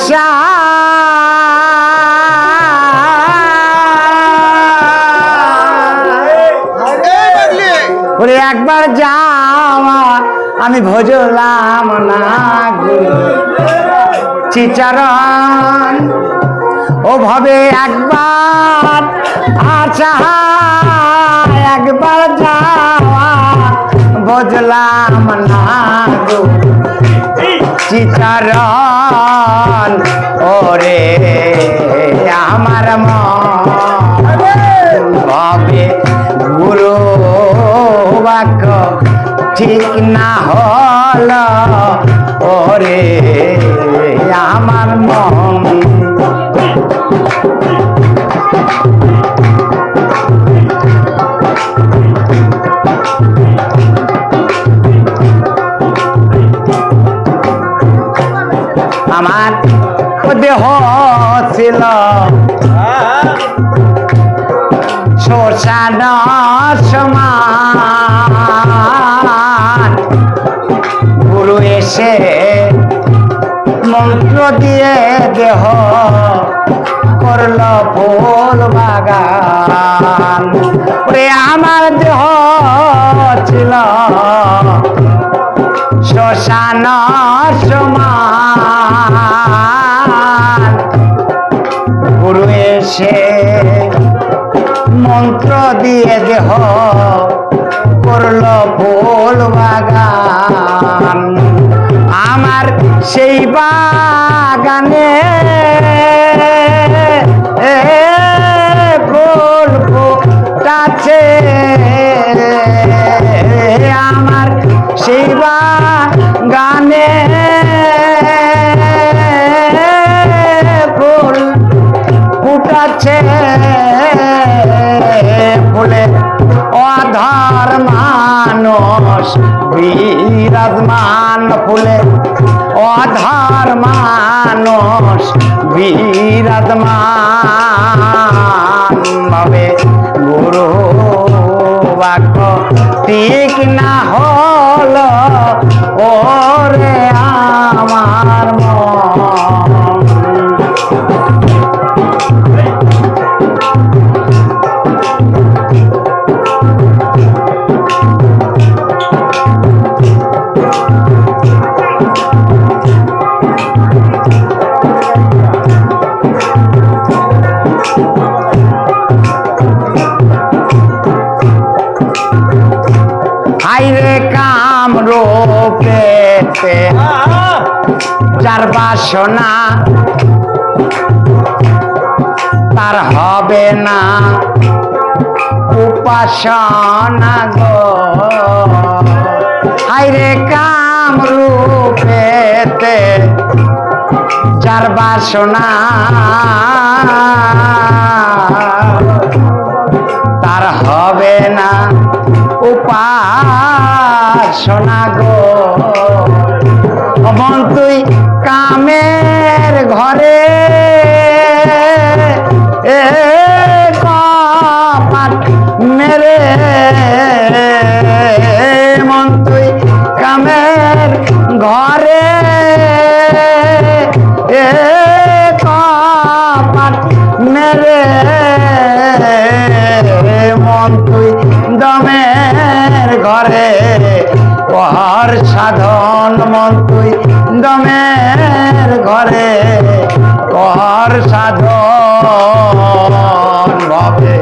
আশা ওরে একবার যাওয়া আমি ভজলাম না চিচারণ ও ভাবে একবার আশা একবার যাওয়া ভজলাম না চিচারণ ওরে আমার মন ভাবে গুরু বাক্য ঠিক না হল ওরে আমার মন আমার দেহ ছিল শ্মশান সমান গুরু এসে মন্ত্র দিয়ে দেহ করল ফুল বাগান ওরে আমার দেহ ছিল শ্মশান সমান গুরু এসে মন্ত্র দিয়ে দেহ করল ফুল বাগান আমার সেই বাগানে ফুল ফুটাছে আমার সেই বাগানে ফুল ফুটাছে ফুলে অধর মানুষ বিরাজমান ফুলে অধর মানুষ বিরাজমান ভাবে গুরু বাক্য ঠিক না হল ওরে আমার মন হাইরে কাম রূপেতে যার বাসনা তার হবে না উপাসনা গো হাইরে কাম রূপেতে যার বাসনা তার হবে না উপাসনা গো মন তুই কামের ঘরে কপাট মেরে মন তুই কামের ঘরে কপাট মেরে মন তুই দমের ঘরে পর সাধন মন তুই দমের ঘরে পর সাধন ভাবে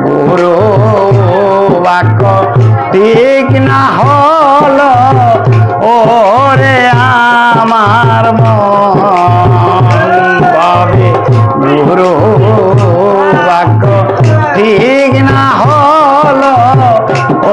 গুরু বাক্য ঠিক না হল ওরে আমার মন ভাবে গুরু বাক্য ঠিক না হল ও